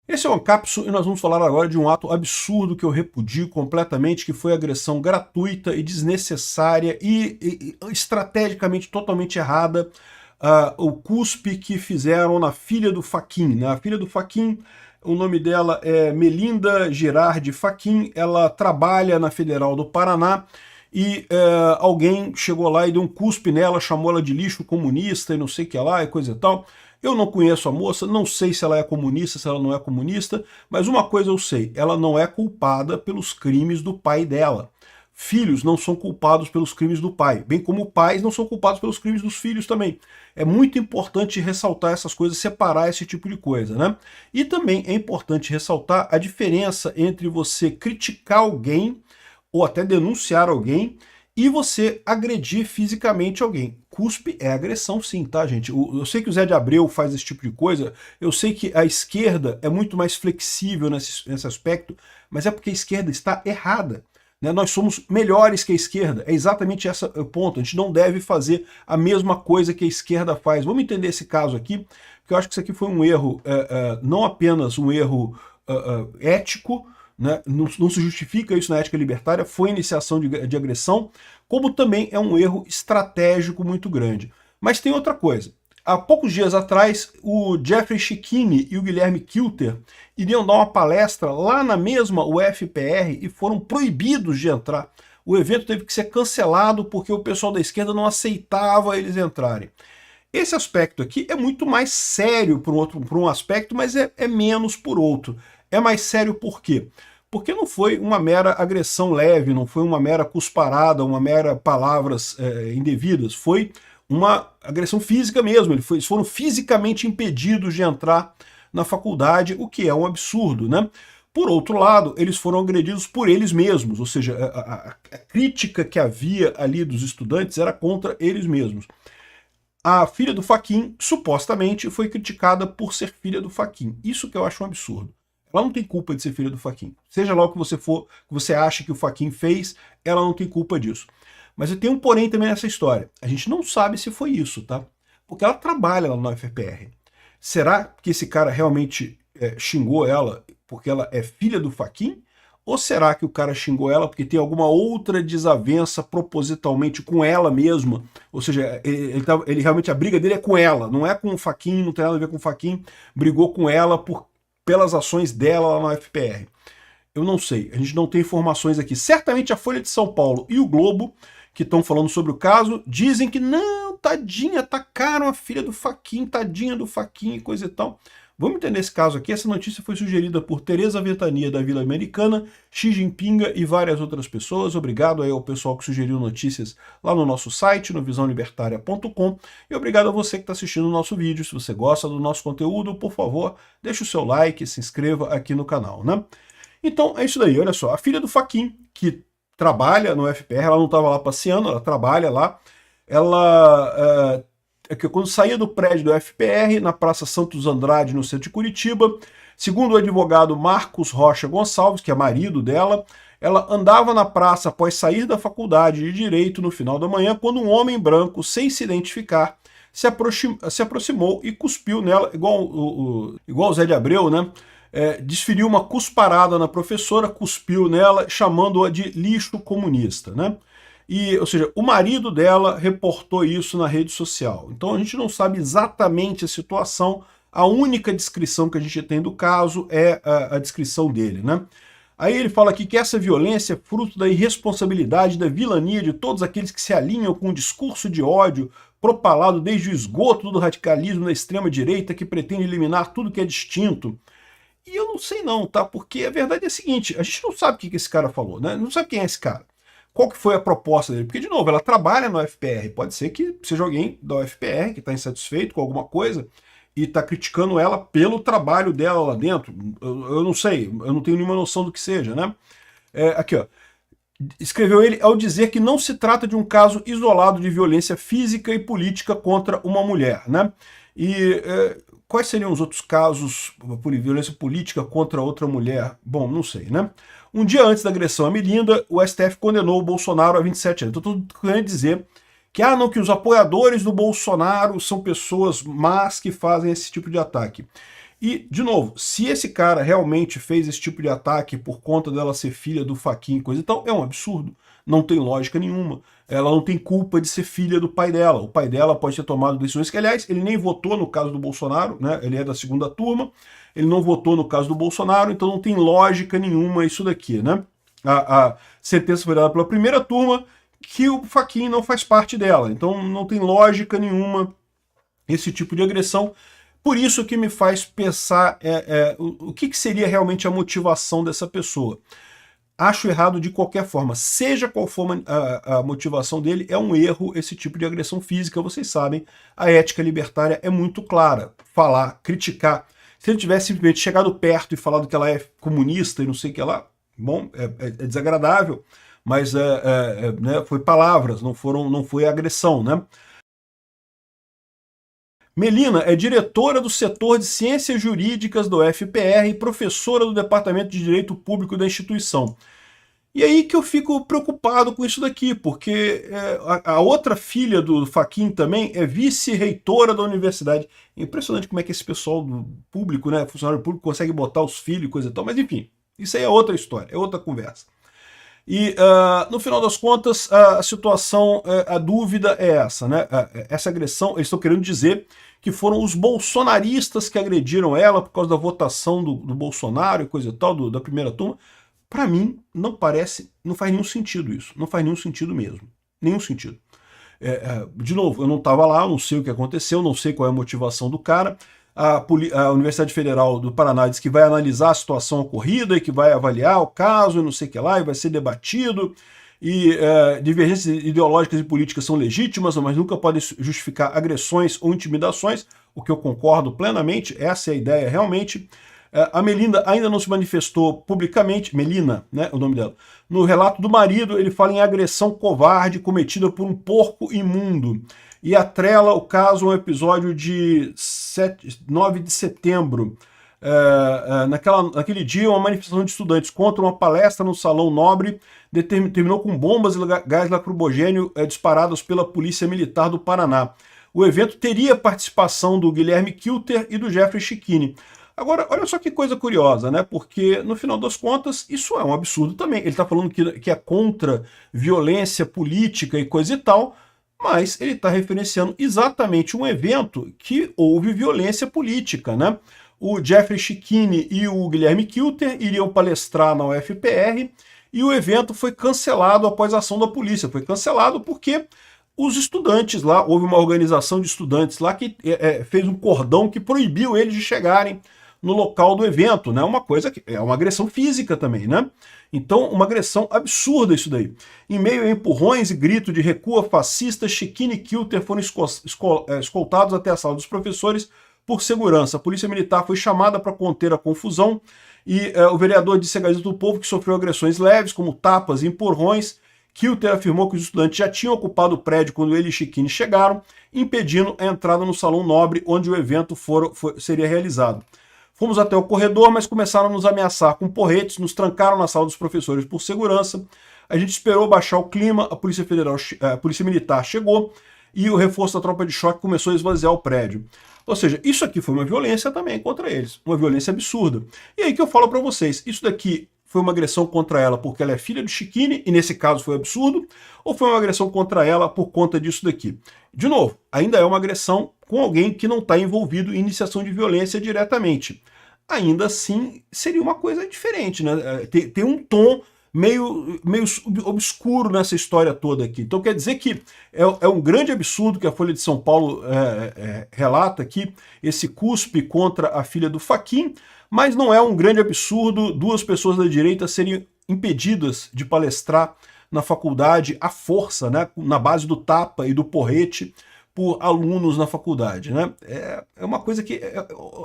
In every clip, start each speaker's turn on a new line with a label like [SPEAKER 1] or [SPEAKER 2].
[SPEAKER 1] Esse é o Ancapsu e nós vamos falar agora de um ato absurdo que eu repudio completamente, que foi agressão gratuita e desnecessária e estrategicamente totalmente errada, o cuspe que fizeram na filha do Fachin. Né? A filha do Fachin, o nome dela é Melinda Girardi Fachin, ela trabalha na Federal do Paraná, e alguém chegou lá e deu um cuspe nela, chamou ela de lixo comunista e não sei o que lá e coisa e tal. Eu não conheço a moça, não sei se ela é comunista, se ela não é comunista, mas uma coisa eu sei, ela não é culpada pelos crimes do pai dela. Filhos não são culpados pelos crimes do pai, bem como pais não são culpados pelos crimes dos filhos também. É muito importante ressaltar essas coisas, separar esse tipo de coisa, né? E também é importante ressaltar a diferença entre você criticar alguém ou até denunciar alguém e você agredir fisicamente alguém. Cuspe é agressão sim, tá, gente? Eu sei que o Zé de Abreu faz esse tipo de coisa, eu sei que a esquerda é muito mais flexível nesse aspecto, mas é porque a esquerda está errada. Né? Nós somos melhores que a esquerda, é exatamente esse o ponto. A gente não deve fazer a mesma coisa que a esquerda faz. Vamos entender esse caso aqui, porque eu acho que isso aqui foi um erro, não apenas um erro ético, né? Não se justifica isso na ética libertária, foi iniciação de agressão, como também é um erro estratégico muito grande. Mas tem outra coisa. Há poucos dias atrás, o Jeffrey Schickini e o Guilherme Kilter iriam dar uma palestra lá na mesma UFPR e foram proibidos de entrar. O evento teve que ser cancelado porque o pessoal da esquerda não aceitava eles entrarem. Esse aspecto aqui é muito mais sério por um aspecto, mas é menos por outro. É mais sério por quê? Porque não foi uma mera agressão leve, não foi uma mera cusparada, uma mera palavras indevidas, foi uma agressão física mesmo, eles foram fisicamente impedidos de entrar na faculdade, o que é um absurdo, né? Por outro lado, eles foram agredidos por eles mesmos, ou seja, a crítica que havia ali dos estudantes era contra eles mesmos. A filha do Fachin, supostamente, foi criticada por ser filha do Fachin. Isso que eu acho um absurdo. Ela não tem culpa de ser filha do Fachin. Seja lá o que você for, que você acha que o Fachin fez, ela não tem culpa disso. Mas eu tenho um porém também nessa história. A gente não sabe se foi isso, tá? Porque ela trabalha lá no UFPR. Será que esse cara realmente xingou ela porque ela é filha do Fachin? Ou será que o cara xingou ela porque tem alguma outra desavença propositalmente com ela mesma? Ou seja, ele realmente a briga dele é com ela, não é com o Fachin, não tem nada a ver com o Fachin, brigou com ela pelas ações dela lá na FPR. Eu não sei, a gente não tem informações aqui. Certamente a Folha de São Paulo e o Globo, que estão falando sobre o caso, dizem que não, tadinha, atacaram a filha do Fachin, tadinha do Fachin e coisa e tal. Vamos entender esse caso aqui. Essa notícia foi sugerida por Tereza Ventania, da Vila Americana, Xi Jinping e várias outras pessoas. Obrigado aí ao pessoal que sugeriu notícias lá no nosso site, no visãolibertaria.com. E obrigado a você que está assistindo o nosso vídeo. Se você gosta do nosso conteúdo, por favor, deixe o seu like e se inscreva aqui no canal, né? Então é isso daí, olha só. A filha do Fachin, que trabalha no FPR, ela não estava lá passeando, ela trabalha lá. Ela que quando saía do prédio do FPR, na Praça Santos Andrade, no centro de Curitiba, segundo o advogado Marcos Rocha Gonçalves, que é marido dela, ela andava na praça após sair da faculdade de Direito no final da manhã, quando um homem branco, sem se identificar, se aproximou e cuspiu nela, igual o Zé de Abreu, né? Desferiu uma cusparada na professora, cuspiu nela, chamando-a de lixo comunista, né? Ou seja, o marido dela reportou isso na rede social. Então a gente não sabe exatamente a situação, a única descrição que a gente tem do caso é a descrição dele, né? Aí ele fala aqui que essa violência é fruto da irresponsabilidade, da vilania de todos aqueles que se alinham com o discurso de ódio propalado desde o esgoto do radicalismo da extrema-direita que pretende eliminar tudo que é distinto. E eu não sei não, tá? Porque a verdade é a seguinte, a gente não sabe o que esse cara falou, né? Não sabe quem é esse cara. Qual que foi a proposta dele? Porque, de novo, ela trabalha no UFPR. Pode ser que seja alguém da UFPR que está insatisfeito com alguma coisa e está criticando ela pelo trabalho dela lá dentro. Eu não sei, eu não tenho nenhuma noção do que seja, né? Aqui, ó. Escreveu ele ao dizer que não se trata de um caso isolado de violência física e política contra uma mulher, né? Quais seriam os outros casos por violência política contra outra mulher? Bom, não sei, né? Um dia antes da agressão à Melinda, o STF condenou o Bolsonaro a 27 anos. Então, estou querendo dizer que, não, que os apoiadores do Bolsonaro são pessoas más que fazem esse tipo de ataque. E, de novo, se esse cara realmente fez esse tipo de ataque por conta dela ser filha do Fachin e coisa e tal, é um absurdo. Não tem lógica nenhuma. Ela não tem culpa de ser filha do pai dela. O pai dela pode ter tomado decisões que, aliás, ele nem votou no caso do Bolsonaro, né? Ele é da segunda turma, ele não votou no caso do Bolsonaro, então não tem lógica nenhuma isso daqui, né? A sentença foi dada pela primeira turma, que o Fachin não faz parte dela. Então não tem lógica nenhuma esse tipo de agressão. Por isso que me faz pensar o que seria realmente a motivação dessa pessoa. Acho errado de qualquer forma. Seja qual for a motivação dele, é um erro esse tipo de agressão física. Vocês sabem, a ética libertária é muito clara. Falar, criticar. Se ele tivesse simplesmente chegado perto e falado que ela é comunista e não sei o que lá, bom, é desagradável, mas né, foi palavras, não foi agressão, né? Melina é diretora do setor de Ciências Jurídicas do FPR e professora do Departamento de Direito Público da instituição. E aí que eu fico preocupado com isso daqui, porque a outra filha do Fachin também é vice-reitora da universidade. É impressionante como é que esse pessoal do público, né, funcionário público, consegue botar os filhos e coisa e tal, mas enfim, isso aí é outra história, é outra conversa. E, no final das contas, a situação, a dúvida é essa, né? Essa agressão, eles estão querendo dizer que foram os bolsonaristas que agrediram ela por causa da votação do Bolsonaro e coisa e tal, da primeira turma. Para mim, não parece, não faz nenhum sentido isso. Não faz nenhum sentido mesmo. Nenhum sentido. De novo, eu não estava lá, não sei o que aconteceu, não sei qual é a motivação do cara. A Universidade Federal do Paraná diz que vai analisar a situação ocorrida e que vai avaliar o caso e não sei o que lá, e vai ser debatido. E divergências ideológicas e políticas são legítimas, mas nunca podem justificar agressões ou intimidações, o que eu concordo plenamente, essa é a ideia realmente. A Melina ainda não se manifestou publicamente, Melina, né, o nome dela. No relato do marido, ele fala em agressão covarde cometida por um porco imundo. E atrela o caso a um episódio de 9 de setembro. Naquele dia, uma manifestação de estudantes contra uma palestra no Salão Nobre terminou com bombas e gás lacrimogêneo disparados pela Polícia Militar do Paraná. O evento teria participação do Guilherme Kilter e do Jeffrey Schichini. Agora, olha só que coisa curiosa, né? Porque, no final das contas, isso é um absurdo também. Ele está falando que é contra violência política e coisa e tal, mas ele está referenciando exatamente um evento que houve violência política, né? O Jeffrey Schichini e o Guilherme Kilter iriam palestrar na UFPR e o evento foi cancelado após a ação da polícia. Foi cancelado porque os estudantes lá, houve uma organização de estudantes lá que fez um cordão que proibiu eles de chegarem no local do evento, né? Uma coisa que é uma agressão física também, né? Então, uma agressão absurda isso daí. Em meio a empurrões e grito de recua fascista, Schichini e Kilter foram escoltados até a sala dos professores por segurança. A polícia militar foi chamada para conter a confusão e o vereador disse à Gazeta do Povo que sofreu agressões leves, como tapas e empurrões. Kilter afirmou que os estudantes já tinham ocupado o prédio quando ele e Schichini chegaram, impedindo a entrada no Salão Nobre, onde o evento seria realizado. Fomos até o corredor, mas começaram a nos ameaçar com porretes, nos trancaram na sala dos professores por segurança. A gente esperou baixar o clima, a Polícia Militar chegou e o reforço da tropa de choque começou a esvaziar o prédio. Ou seja, isso aqui foi uma violência também contra eles, uma violência absurda. E aí que eu falo para vocês, isso daqui foi uma agressão contra ela porque ela é filha do Schichini, e nesse caso foi absurdo, ou foi uma agressão contra ela por conta disso daqui? De novo, ainda é uma agressão com alguém que não está envolvido em iniciação de violência diretamente. Ainda assim, seria uma coisa diferente, né? Tem um tom meio obscuro nessa história toda aqui. Então quer dizer que é um grande absurdo que a Folha de São Paulo relata aqui, esse cuspe contra a filha do Fachin, mas não é um grande absurdo duas pessoas da direita serem impedidas de palestrar na faculdade à força, né, na base do tapa e do porrete, por alunos na faculdade, né? É uma coisa que...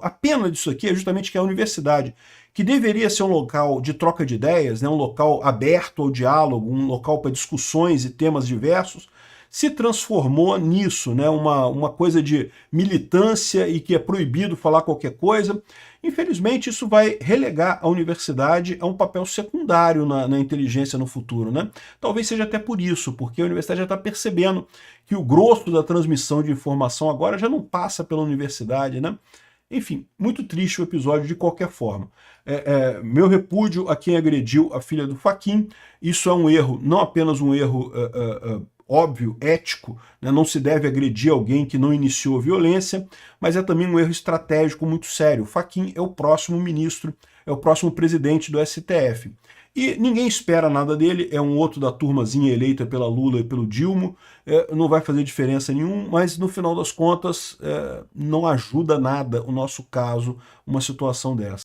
[SPEAKER 1] a pena disso aqui é justamente que a universidade, que deveria ser um local de troca de ideias, né, um local aberto ao diálogo, um local para discussões e temas diversos, se transformou nisso, né, uma coisa de militância e que é proibido falar qualquer coisa. Infelizmente, isso vai relegar a universidade a um papel secundário na inteligência no futuro, né? Talvez seja até por isso, porque a universidade já está percebendo que o grosso da transmissão de informação agora já não passa pela universidade, né? Enfim, muito triste o episódio de qualquer forma. Meu repúdio a quem agrediu a filha do Fachin. Isso é um erro, não apenas um erro óbvio, ético, né? Não se deve agredir alguém que não iniciou a violência, mas é também um erro estratégico muito sério. O Fachin é o próximo ministro, é o próximo presidente do STF. E ninguém espera nada dele, é um outro da turmazinha eleita pela Lula e pelo Dilma, não vai fazer diferença nenhuma, mas no final das contas não ajuda nada o nosso caso, uma situação dessa.